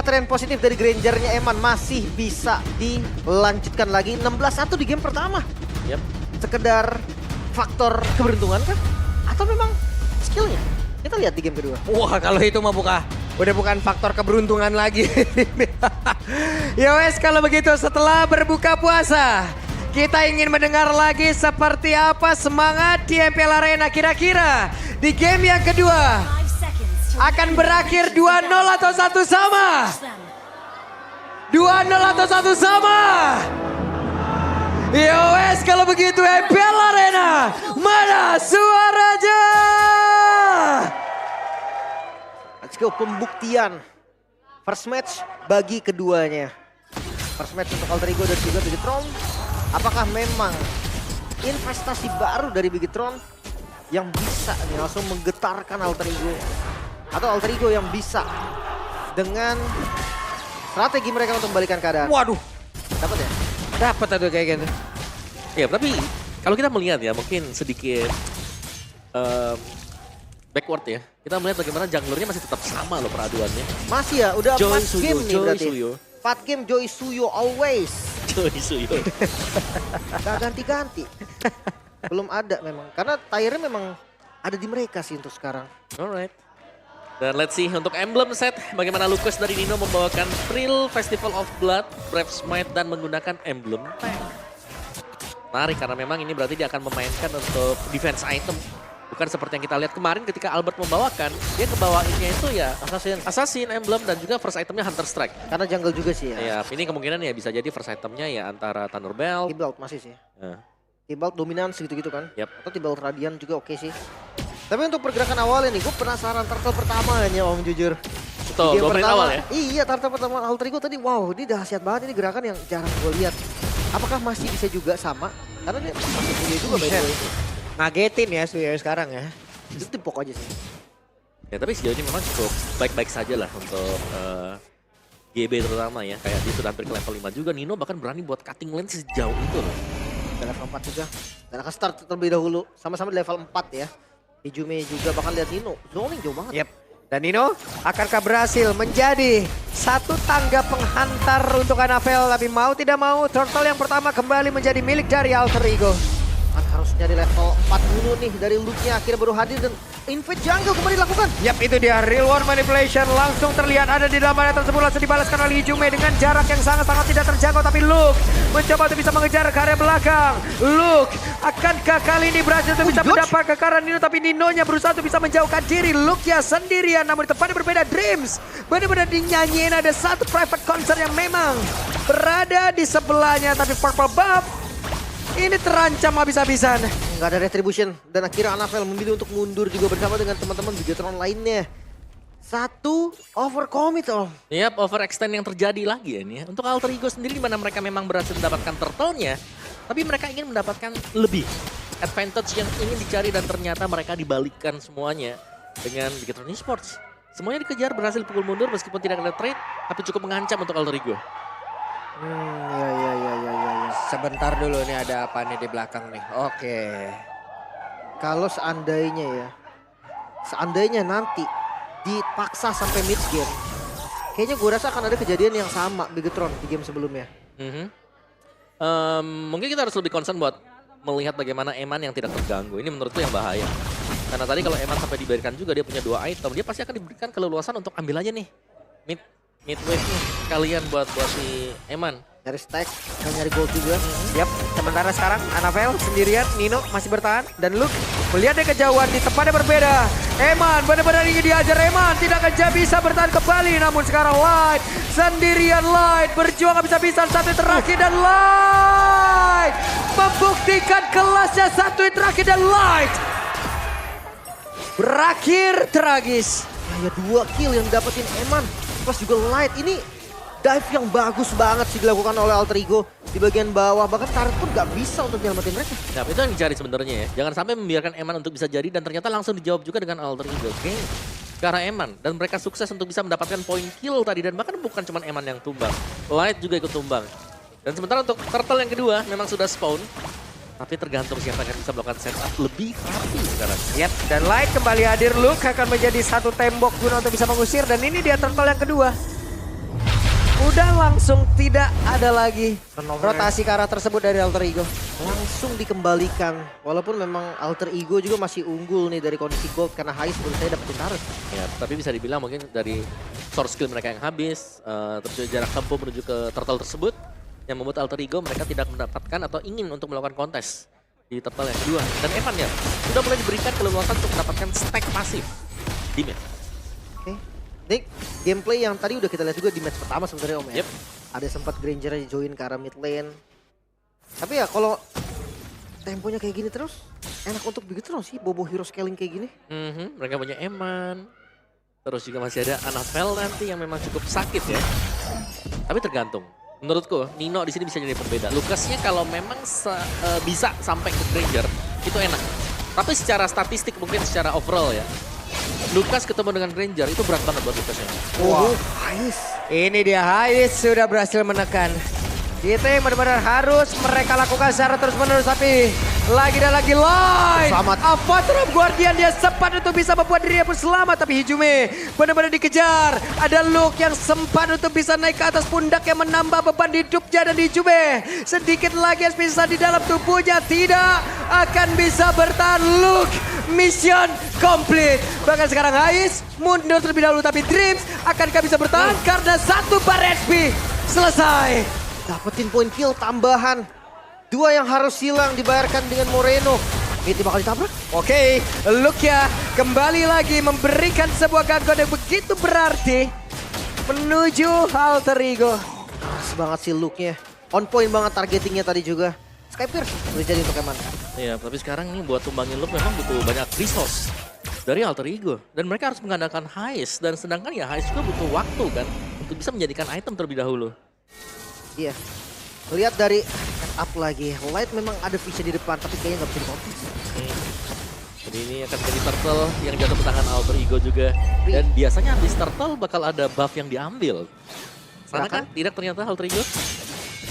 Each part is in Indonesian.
Apakah tren positif dari Granger-nya Eman masih bisa dilanjutkan lagi? 16-1 di game pertama. Yap. Sekedar faktor keberuntungan kah? Atau memang skillnya? Kita lihat di game kedua. Wah, kalau itu mah udah bukan faktor keberuntungan lagi. Ya wes, kalau begitu setelah berbuka puasa, kita ingin mendengar lagi seperti apa semangat di MPL Arena kira-kira di game yang kedua. Akan berakhir 2-0 atau 1 sama? 2-0 atau 1 sama? Ya wes, kalau begitu MPL Arena, mana suaranya? Let's go, pembuktian. First match bagi keduanya. First match untuk Alter Ego dan juga Bigetron. Apakah memang investasi baru dari Bigetron yang bisa nih langsung menggetarkan Alter Ego? Atau Alter Ego yang bisa dengan strategi mereka untuk membalikan keadaan? Waduh, Dapat ya? dapat tuh kayak gitu. Ya, tapi kalau kita melihat ya mungkin sedikit backward ya. Kita melihat bagaimana junglernya masih tetap sama loh peraduannya. Masih ya, udah 4 game nih Joy berarti. Suyo. 4 game Joy Suyo always. Joy Suyo. Gak ganti-ganti. Belum ada memang. Karena tire-nya memang ada di mereka sih untuk sekarang. Alright. Dan let's see untuk emblem set bagaimana Lucas dari Nino membawakan Thrill Festival of Blood, Brave Smite dan menggunakan emblem tank. Menarik karena memang ini berarti dia akan memainkan untuk defense item. Bukan seperti yang kita lihat kemarin ketika Albert membawakan, dia kebawaannya itu ya Assassin emblem dan juga first itemnya Hunter Strike. Karena jungle juga sih ya. Ya, ini kemungkinan ya bisa jadi first itemnya ya antara Thunder Belt. Tibalt masih sih. Nah, Tibalt dominan segitu-gitu kan. Yap. Atau Tibalt Radiant juga oke sih. Tapi untuk pergerakan awalnya nih, gue penasaran turtle pertamanya Om jujur. betul, Di game 2 menit awal ya. Iya, turtle pertama Alter Ego tadi, wow ini dahsyat banget, ini gerakan yang jarang gue lihat. Apakah masih bisa juga sama? Karena dia masih punya juga by the way. Ngagetin ya Suyo sekarang ya. Itu timpok aja sih. Ya tapi sejauh ini memang cukup baik-baik saja lah untuk GB terutama ya. Kayak dia sudah hampir ke level 5 juga. Nino bahkan berani buat cutting lane sejauh itu loh. Dan level 4 juga. Dan akan start terlebih dahulu. Sama-sama di level 4 ya. Ijume juga bahkan lihat Nino. Zoning jauh banget. Yep. Dan Nino akankah berhasil menjadi satu tangga penghantar untuk Anavel. Tapi mau tidak mau turtle yang pertama kembali menjadi milik dari Alter Ego. Kan harus nyari level 4 dulu nih dari loot-nya. Akhirnya baru hadir dan invade jungle kembali dilakukan. Yap, itu dia real world manipulation langsung terlihat ada di dalam area tersebut langsung dibalaskan oleh Ijume dengan jarak yang sangat-sangat tidak terjangkau, tapi Luke mencoba untuk bisa mengejar ke area belakang. Luke akankah kali ini berhasil untuk bisa mendapat kekaran Nino, tapi Ninonya berusaha untuk bisa menjauhkan diri. Luke ya sendirian, namun di tempatnya berbeda. Dreams benar-benar dinyanyiin, ada satu private concert yang memang berada di sebelahnya, tapi Purple Buff ini terancam habis-habisan. Nggak ada retribution. Dan akhirnya Anavel memilih untuk mundur juga bersama dengan teman-teman Bigetron lainnya. Satu overcommit Om. Yap, overextend yang terjadi lagi ya ini ya. Untuk Alter Ego sendiri di mana mereka memang berhasil mendapatkan turtle-nya, tapi mereka ingin mendapatkan lebih advantage yang ingin dicari dan ternyata mereka dibalikkan semuanya dengan Bigetron Esports. Semuanya dikejar, berhasil pukul mundur meskipun tidak ada trade, tapi cukup mengancam untuk Alter Ego. Ya. Sebentar dulu nih, ada apa nih di belakang nih. Oke. Kalau seandainya nanti dipaksa sampai mid game, kayaknya gue rasa akan ada kejadian yang sama Bigetron di game sebelumnya. Mungkin kita harus lebih concern buat melihat bagaimana Eman yang tidak terganggu. Ini menurutku yang bahaya. Karena tadi kalau Eman sampai diberikan juga dia punya 2 item, dia pasti akan diberikan keleluasan untuk ambil aja nih mid wave nih kalian buat si Eman. Nyari stack, dan nyari gold juga. Yap, sementara sekarang Anavel sendirian, Nino masih bertahan. Dan Luke melihat dia kejauhan di tempatnya berbeda. Eman benar-benar ingin diajar, Eman tidak akan bisa bertahan kembali. Namun sekarang Light sendirian, Light berjuang habis-habisan, satu terakhir dan Light membuktikan kelasnya, satu terakhir dan Light berakhir tragis. Ya 2 kill yang dapetin Eman. Plus juga Light ini dive yang bagus banget sih dilakukan oleh Alter Ego di bagian bawah. Bahkan turret pun gak bisa untuk nyelamatin mereka. Nah, itu yang dicari sebenarnya ya. Jangan sampai membiarkan Eman untuk bisa jadi dan ternyata langsung dijawab juga dengan Alter Ego. Oke. Ke arah Eman dan mereka sukses untuk bisa mendapatkan poin kill tadi dan bahkan bukan cuma Eman yang tumbang. Light juga ikut tumbang. Dan sementara untuk turtle yang kedua memang sudah spawn. Tapi tergantung siapa yang bisa melakukan setup lebih rapi sekarang. Yap, dan Light kembali hadir. Luke akan menjadi satu tembok guna untuk bisa mengusir. Dan ini dia turtle yang kedua. Udah langsung tidak ada lagi Turnover. rotasi ke arah tersebut dari Alter Ego. Langsung dikembalikan. Walaupun memang Alter Ego juga masih unggul nih dari kondisi gold karena Hais menurut saya dapetin turret. Ya, tapi bisa dibilang mungkin dari source skill mereka yang habis, terus juga jarak tempuh menuju ke turtle tersebut, yang membuat Alter Ego mereka tidak mendapatkan atau ingin untuk melakukan kontes di turtle yang kedua. Dan Evan ya, sudah mulai diberikan keleluasan untuk mendapatkan stack pasif di mid. Oke. Nick, gameplay yang tadi udah kita lihat juga di match pertama sebenarnya Om ya. Yep. Ada sempat Granger join ke arah mid lane. Tapi ya kalau temponya kayak gini terus, enak untuk begitu dong sih Bobo hero scaling kayak gini. Mereka punya Eman, terus juga masih ada Annabelle nanti yang memang cukup sakit ya. Tapi tergantung. Menurutku Nino di sini bisa jadi pembeda. Lucasnya kalau memang bisa sampai ke Granger itu enak. Tapi secara statistik mungkin secara overall ya. Lucas ketemu dengan Granger itu berat banget buat Lucasnya. Oh, Hais. Ini dia Hais sudah berhasil menekan. Itu yang benar-benar harus mereka lakukan secara terus-menerus, tapi lagi dan lagi live. Selamat. Avatar of Guardian dia sempat untuk bisa membuat dirinya pun selamat, tapi Hijume benar-benar dikejar. Ada Luke yang sempat untuk bisa naik ke atas pundak yang menambah beban hidupnya, dan Hijume sedikit lagi yang bisa di dalam tubuhnya tidak akan bisa bertahan. Luke mission complete. Bahkan sekarang Hais mundur terlebih dahulu, tapi Dreams akankah bisa bertahan karena satu bar HP selesai. Dapetin poin kill tambahan. Dua yang harus hilang dibayarkan dengan Moreno. Miti bakal ditabrak. Oke, Lukia kembali lagi memberikan sebuah gangguan yang begitu berarti menuju Alter Ego. Keras banget sih looknya. On point banget targetingnya tadi juga. Skypierce udah jadi untuk Eman. Iya, tapi sekarang nih buat tumbangin Luke memang butuh banyak resource dari Alter Ego. Dan mereka harus mengandalkan Hais. Dan sedangkan ya Hais juga butuh waktu kan untuk bisa menjadikan item terlebih dahulu. Iya. Lihat dari setup lagi. Light memang ada vision di depan tapi kayaknya nggak bisa dikontes. Jadi ini akan jadi turtle yang jatuh ke tangan Alter Ego juga. Dan biasanya habis turtle bakal ada buff yang diambil. Sana kan tidak ternyata Alter Ego.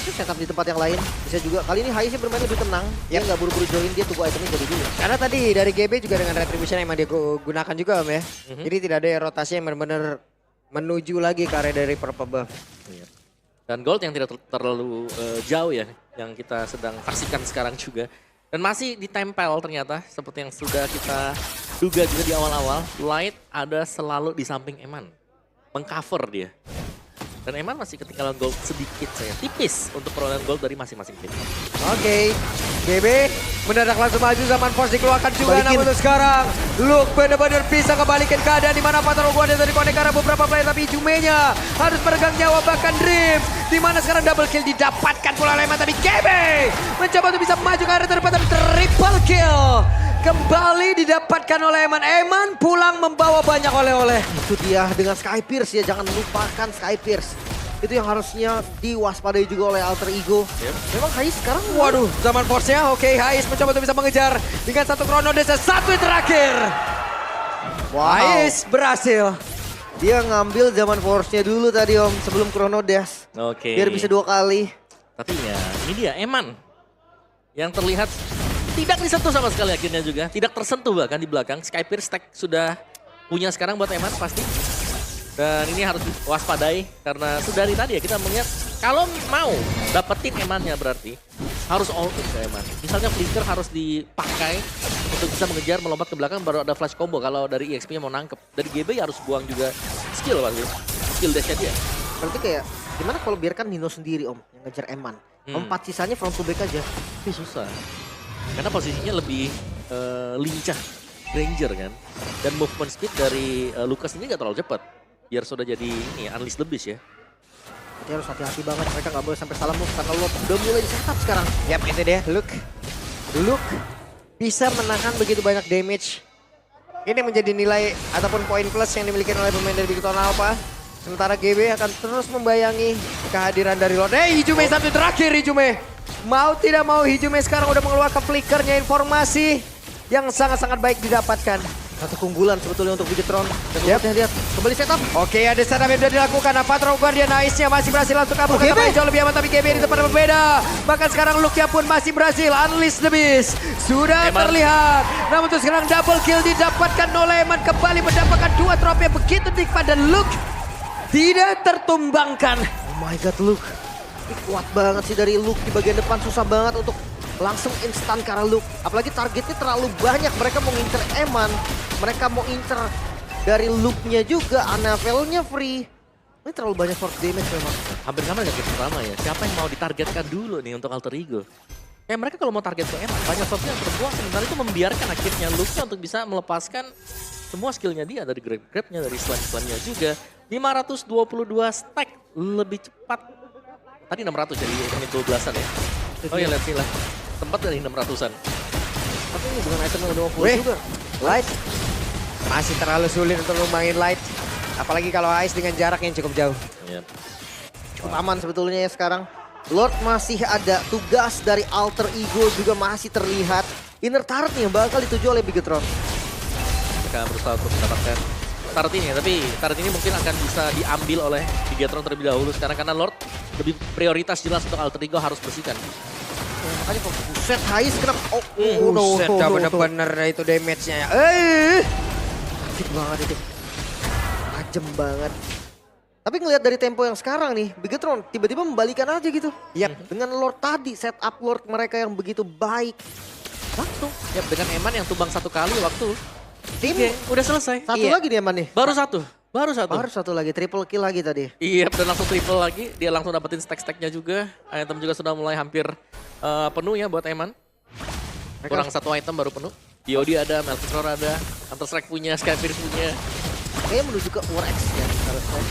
Setup di tempat yang lain. Bisa juga. Kali ini Haisnya bermain lebih tenang. Dia nggak buru-buru join. Dia tunggu itemnya jadi dulu. Karena tadi dari GB juga dengan retribution yang emang dia gunakan juga Om ya. Jadi tidak ada rotasi yang benar-benar menuju lagi ke area dari purple buff. Iya. Dan gold yang tidak terlalu jauh ya, yang kita sedang saksikan sekarang juga. Dan masih ditempel ternyata, seperti yang sudah kita duga juga di awal-awal. Light ada selalu di samping Eman, mengcover dia. Dan Eman masih ketinggalan gold sedikit saya, tipis untuk perolehan gold dari masing-masing tim. Oke, GB mendadak langsung maju, zaman force dikeluarkan juga. Balikin. Namun untuk sekarang Luke benar-benar bisa kembalikan keadaan di mana Avatar of Guardian tadi konek ke arah beberapa player, tapi Hijumenya harus meregang nyawa, bahkan Dream di mana sekarang double kill didapatkan pula oleh Eman, tapi GB mencoba untuk bisa maju ke arah terdepan, tapi triple kill kembali didapatkan oleh Eman. Eman pulang membawa banyak oleh-oleh. Itu dia dengan Skypierce ya. Jangan lupakan Skypierce. Itu yang harusnya diwaspadai juga oleh Alter Ego. Memang Hais sekarang Waduh, zaman force-nya. Oke, Hais mencoba untuk bisa mengejar dengan satu Chrono Dash, satu yang terakhir. Wow. Hais berhasil. Dia ngambil zaman force-nya dulu tadi Om. Sebelum Chrono Dash. Oke. Biar bisa 2 kali. Tapi ya ini dia Eman yang terlihat tidak disentuh sama sekali akhirnya juga. Tidak tersentuh bahkan di belakang. Skypierce stack sudah punya sekarang buat Eman pasti. Dan ini harus diwaspadai karena sudah dari tadi ya kita melihat kalau mau dapetin Emannya berarti harus all in ke Eman. Misalnya flicker harus dipakai untuk bisa mengejar, melompat ke belakang baru ada flash combo kalau dari EXP-nya mau nangkep. Dari GB harus buang juga skill pasti. Skill dash-nya dia. Berarti kayak gimana kalau biarkan Nino sendiri Om yang ngejar Eman. 4 sisanya front to back aja. Tapi susah. Karena posisinya lebih lincah Granger kan. Dan movement speed dari Lucas ini gak terlalu cepat. Biar sudah jadi ini unleash the beast ya. Jadi harus hati-hati banget. Mereka nggak boleh sampai salah move karena lo udah mulai di setup sekarang. Yap, itu dia. Luke bisa menahan begitu banyak damage. Ini menjadi nilai ataupun poin plus yang dimiliki oleh pemain dari Big Town Alpha. Sementara GB akan terus membayangi kehadiran dari Lord. Hijume satu terakhir Hijume. Mau tidak mau Hijume sekarang udah mengeluarkan flickernya, informasi yang sangat-sangat baik didapatkan. Satu keunggulan sebetulnya untuk Bigetron. Dan lihat kembali setup. Oke, ada setup yang sudah dilakukan. Avatar of Guardian Nice-nya masih berhasil langsung kabur ke tempat yang jauh lebih aman, tapi GB di tempat yang berbeda. Bahkan sekarang Lukia pun masih berhasil unleash the beast. Sudah Eman terlihat. Namun untuk sekarang double kill didapatkan oleh Eman, kembali mendapatkan 2 drop yang begitu nikmat, dan Luke tidak tertumbangkan. Oh my god, Luke. Ini kuat banget sih dari Luke di bagian depan. Susah banget untuk langsung instan karena Luke. Apalagi targetnya terlalu banyak. Mereka mau ngincer Eman. Mereka mau incer dari Luke-nya juga. Anavelnya free. Ini terlalu banyak force damage memang. Hampir sama dengan game pertama ya. Siapa yang mau ditargetkan dulu nih untuk Alter Ego? Kayak mereka kalau mau target ke Eman, banyak shotnya yang terbuang. Sementara itu membiarkan akhirnya Luke-nya untuk bisa melepaskan semua skillnya dia. Dari grab-grabnya, dari slam-slamnya juga. 522 stack lebih cepat. Tadi 600 jadi menit 12-an ya. Oh ya lihat sih lah. Tempat dari 600-an. Tapi ini bukan item yang udah full Weh, juga. Light. Masih terlalu sulit untuk ngembangin Light. Apalagi kalau Ice dengan jarak yang cukup jauh. Iya. Cukup aman sebetulnya ya sekarang. Lord masih ada, tugas dari Alter Ego juga masih terlihat. Inner turret nih yang bakal dituju oleh Bigetron. Mereka berusaha untuk mendapatkan turret ini. Tapi turret ini mungkin akan bisa diambil oleh Bigetron terlebih dahulu. Sekarang karena Lord lebih prioritas jelas untuk Alter Ego harus bersihkan. Makanya kok buset Hais kenapa? Oh, Buset, dah bener-bener itu damage-nya ya. Sakit banget itu. Tajam banget. Tapi ngelihat dari tempo yang sekarang nih, Bigetron tiba-tiba membalikan aja gitu. Yap. Dengan Lord tadi, setup Lord mereka yang begitu baik. Langsung. Ya dengan Eman yang tumbang satu kali waktu. Tim Udah selesai. satu Iya. lagi dia Eman nih. Baru satu. Baru satu. Baru satu lagi, triple kill lagi tadi. Iya, dan langsung triple lagi. Dia langsung dapetin stack-stacknya juga. Item juga sudah mulai hampir penuh ya buat Eman. Kurang satu item baru penuh. DOD ada, Melchior ada, Counter-Strike punya, Skyfire punya. Kayaknya menuju ke War X ya harusnya.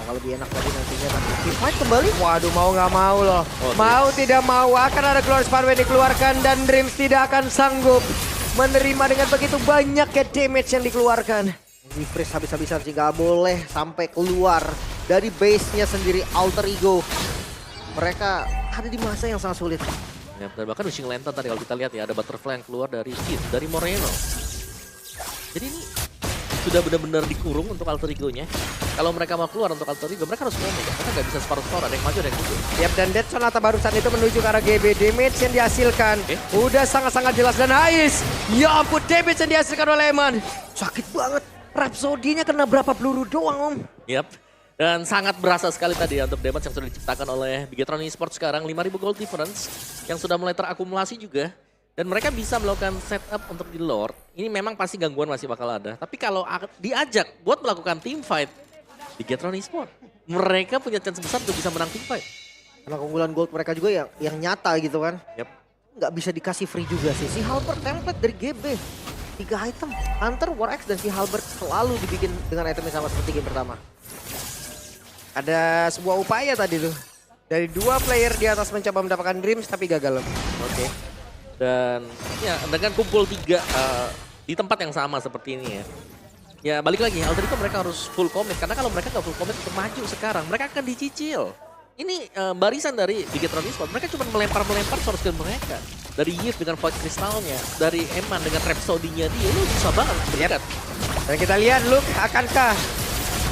Bakal lebih enak lagi nantinya. Tapi fight kembali. Waduh, mau nggak mau loh. Mau tidak mau akan ada Glorious Pathway dikeluarkan dan Dreams tidak akan sanggup menerima dengan begitu banyak ya damage yang dikeluarkan. Di freeze habis-habisan sih nggak boleh sampai keluar dari base-nya sendiri Alter Ego. Mereka ada di masa yang sangat sulit. Ya, dan bahkan Wishing Lantern tadi kalau kita lihat ya, ada Butterfly yang keluar dari Kid, dari Moreno. Jadi ini sudah benar-benar dikurung untuk Alter Ego-nya. Kalau mereka mau keluar untuk Alter Ego, mereka harus komit. Mereka nggak bisa separuh-separuh, ada yang maju, ada yang mundur. Yap, dan Dead Sonata barusan itu menuju ke arah GB. Damage yang dihasilkan udah sangat-sangat jelas. Dan Ais, ya ampun damage yang dihasilkan oleh Eman. Sakit banget. Rhapsody-nya kena berapa peluru doang om. Yap. Dan sangat berasa sekali tadi ya untuk damage yang sudah diciptakan oleh Bigetron Esports sekarang. 5.000 gold difference yang sudah mulai terakumulasi juga. Dan mereka bisa melakukan setup untuk di Lord. Ini memang pasti gangguan masih bakal ada. Tapi kalau diajak buat melakukan team fight, Bigetron Esports, mereka punya chance besar untuk bisa menang team fight. Karena keunggulan gold mereka juga yang nyata gitu kan. Yap. Nggak bisa dikasih free juga sih. Si Halberd template dari GB. 3 item. Hunter, War X, dan si Halberd selalu dibikin dengan item yang sama seperti game pertama. Ada sebuah upaya tadi tuh. Dari dua player di atas mencoba mendapatkan Dreams tapi gagal. Oke. Dan ya dengan kumpul 3 di tempat yang sama seperti ini ya. Ya balik lagi, Alter Ego mereka harus full commit. Karena kalau mereka nggak full commit untuk maju sekarang, mereka akan dicicil. Ini barisan dari Bigetron Esports, mereka cuma melempar-melempar source skill mereka. Dari Yves dengan Void Crystal-nya, dari Eman dengan Rhapsody-nya dia, itu susah banget berdekat. Dan kita lihat Luke akankah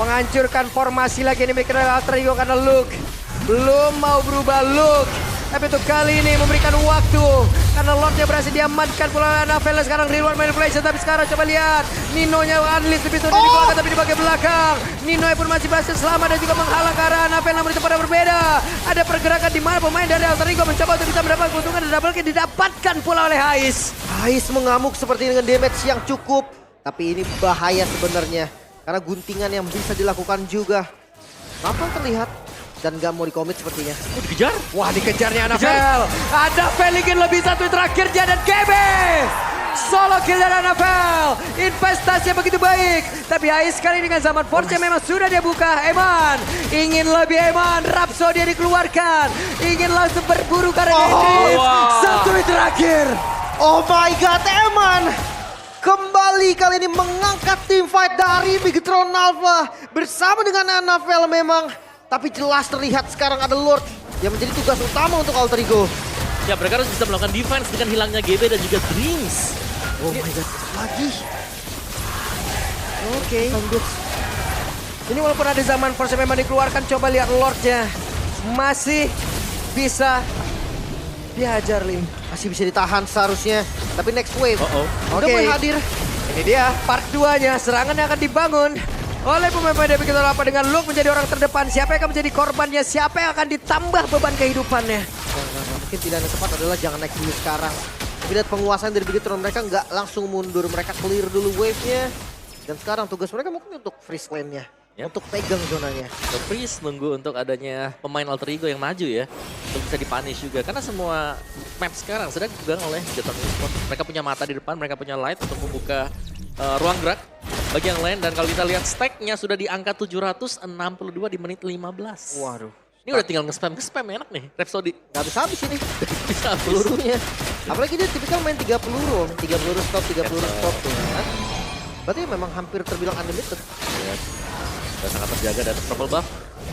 menghancurkan formasi lagi ini oleh Alter Ego karena Luke belum mau berubah Luke. Tapi untuk kali ini memberikan waktu karena Lordnya berhasil diamankan pula Anavel sekarang reward manipulation. Tapi sekarang coba lihat Nino-nya unleash lebih sudah dikeluarkan tapi di bagian belakang. Nino pun masih berhasil selamat dan juga menghalang ke arah Anavel namun itu pada berbeda. Ada pergerakan di mana pemain dari Alter Ego mencoba untuk bisa mendapat keuntungan dan double kill didapatkan pula oleh Hais. Hais mengamuk seperti dengan damage yang cukup. Tapi ini bahaya sebenarnya. Karena guntingan yang bisa dilakukan juga. Apa terlihat? Dan gak mau dikomit sepertinya. Dikejar? Wah dikejarnya Anavel. Ada Feligin lebih satu terakhirnya dan GB. Solo kill dari Anavel. Investasinya begitu baik. Tapi Hais kali dengan zaman force memang sudah dia buka. Eman ingin lebih Eman. Rhapsody dikeluarkan. Ingin langsung berburu karena Dreams. Satu terakhir. Oh my god, Eman! Kembali kali ini mengangkat tim fight dari Bigetron Alpha. Bersama dengan Anavel memang. Tapi jelas terlihat sekarang ada Lord yang menjadi tugas utama untuk Alter Ego. Ya mereka harus bisa melakukan defense dengan hilangnya GB dan juga Dreams. Oh my god, lagi. Oke. Ini walaupun ada zaman force memang dikeluarkan, coba lihat Lordnya. Masih bisa dihajar Lim. Masih bisa ditahan seharusnya. Tapi next wave. Oh. Udah mulai hadir. Ini dia part 2-nya, serangan yang akan dibangun oleh pemain-pemain dari Big 8 dengan Luke menjadi orang terdepan. Siapa yang akan menjadi korbannya? Siapa yang akan ditambah beban kehidupannya? Mungkin pilihan yang tepat adalah jangan naik dulu sekarang. Tapi lihat penguasaan dari Bigetron, mereka nggak langsung mundur. Mereka clear dulu wave-nya. Dan sekarang tugas mereka mungkin untuk freeze lane-nya. Yep. Untuk pegang zonanya. The Priest nunggu untuk adanya pemain alter ego yang maju ya. Untuk bisa dipunish juga. Karena semua map sekarang sedang dipegang oleh Bigetron Esports. Mereka punya mata di depan, mereka punya light untuk membuka ruang gerak bagi yang lain. Dan kalau kita lihat stack-nya sudah di angka 762 di menit 15. Waduh. Ini udah tinggal nge-spam enak nih, Rhapsody. Nggak habis-habis ini. Bisa Pelurunya. Apalagi dia tipikal main 3 peluru. 3 peluru stop, 3 peluru stop. Kan? Berarti memang hampir terbilang unlimited. Ya, sudah sangat terjaga dan triple buff.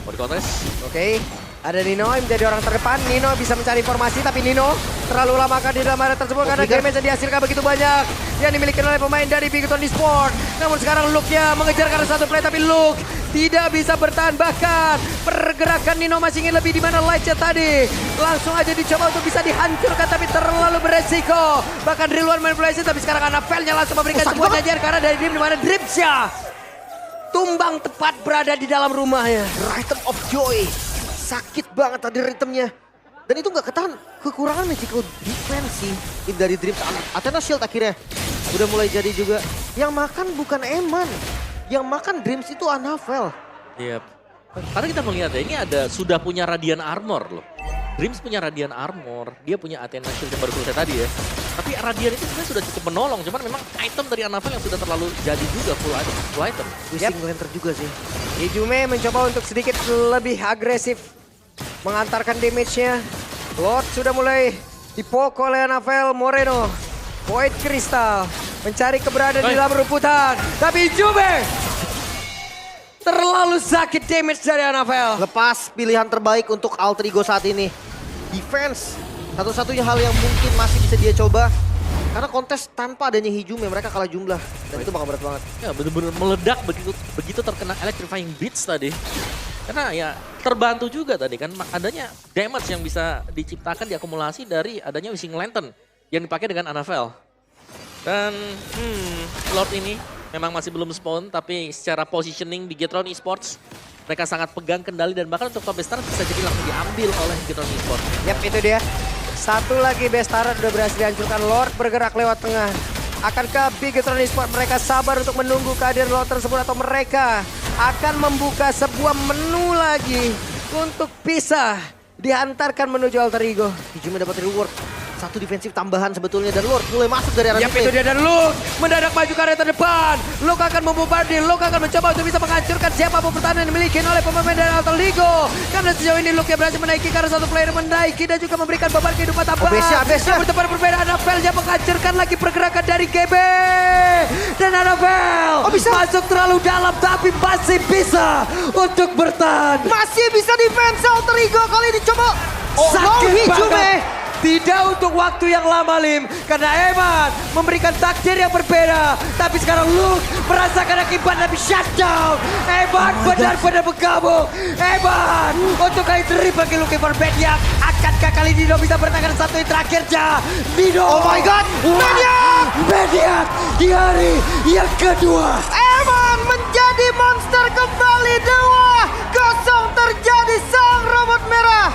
Mau dikontes. Oke, ada Nino yang menjadi orang terdepan. Nino bisa mencari informasi, tapi Nino terlalu lama kan di dalam area tersebut karena damage yang dihasilkan begitu banyak yang dimiliki oleh pemain dari Bigetron Esports. Namun sekarang Luke-nya mengejar karena satu play, tapi Luke tidak bisa bertahan. Bahkan pergerakan Nino masih ingin lebih di mana Light-nya tadi. Langsung aja dicoba untuk bisa dihancurkan, tapi terlalu beresiko. Bahkan Real One Manipulation, tapi sekarang Anavel-nya langsung memberikan sebuah nyajar karena dari Dream di mana Dreamsya tumbang tepat berada di dalam rumahnya. Rhythm of Joy. Sakit banget tadi ritmenya. Dan itu nggak ketahan. Kekurangan magical defense sih dari Dreams. Athena Shield akhirnya udah mulai jadi juga. Yang makan bukan Eman. Yang makan Dreams itu Anavel. Iya. Karena kita melihat ya, ini sudah punya Radiant Armor loh. Dreams punya Radiant Armor, dia punya Athena Shield yang baru selesai tadi ya. Tapi Radiant itu sebenarnya sudah cukup menolong, cuman memang item dari Anavel yang sudah terlalu jadi juga full item. Wishing Lantern juga sih. Ijume mencoba untuk sedikit lebih agresif mengantarkan damage-nya. Lord sudah mulai dipokok oleh Anavel. Moreno, Void Crystal mencari keberadaan di dalam rumputan. Tapi Ijume terlalu sakit damage dari Anavel. Lepas pilihan terbaik untuk alter ego saat ini. Defense. Satu-satunya hal yang mungkin masih bisa dia coba. Karena kontes tanpa adanya Hijume mereka kalah jumlah. Dan itu bakal berat banget. Ya benar-benar meledak begitu terkena Electrifying Beats tadi. Karena ya terbantu juga tadi kan adanya damage yang bisa diciptakan diakumulasi dari adanya Wishing Lantern yang dipakai dengan Anavel. Dan Lord ini memang masih belum spawn, tapi secara positioning Bigetron Esports mereka sangat pegang kendali dan bahkan untuk top Bestara bisa jadi langsung diambil oleh Bigetron Esports. Yap, itu dia. Satu lagi Bestara udah berhasil dihancurkan. Lord bergerak lewat tengah. Akankah Bigetron Esports mereka sabar untuk menunggu kehadiran Lord tersebut atau mereka akan membuka sebuah menu lagi untuk bisa dihantarkan menuju alter ego? Hijume dapat reward. Satu defensif tambahan sebetulnya dan Lord mulai masuk dari arah Yap, itu dia dan Luke mendadak maju ke area terdepan. Luke akan membombardir, Luke akan mencoba untuk bisa menghancurkan siapapun pertahanan yang dimiliki oleh pemain dari Alter Ego. Karena sejauh ini Luke yang berhasil menaiki karena satu player menaiki dan juga memberikan beban kehidupan tambahan. Namun tepat berbeda, Anavel yang menghancurkan lagi pergerakan dari GB. Dan Anavel masuk terlalu dalam tapi masih bisa untuk bertahan. Masih bisa defense alter ego kali ini coba. Sakit Hijume. banget. Tidak untuk waktu yang lama, Lim. Karena Eman memberikan takdir yang berbeda. Tapi sekarang Luke merasakan akibat tapi shutdown. Eman benar-benar bergabung. Eman untuk kali teri bagi Luke for Mediak. Akankah kali Nino bisa bertahan satu yang terakhirnya? Nino. Oh my god. Mediak di hari yang kedua. Eman menjadi monster kembali. 2-0 terjadi sang robot merah.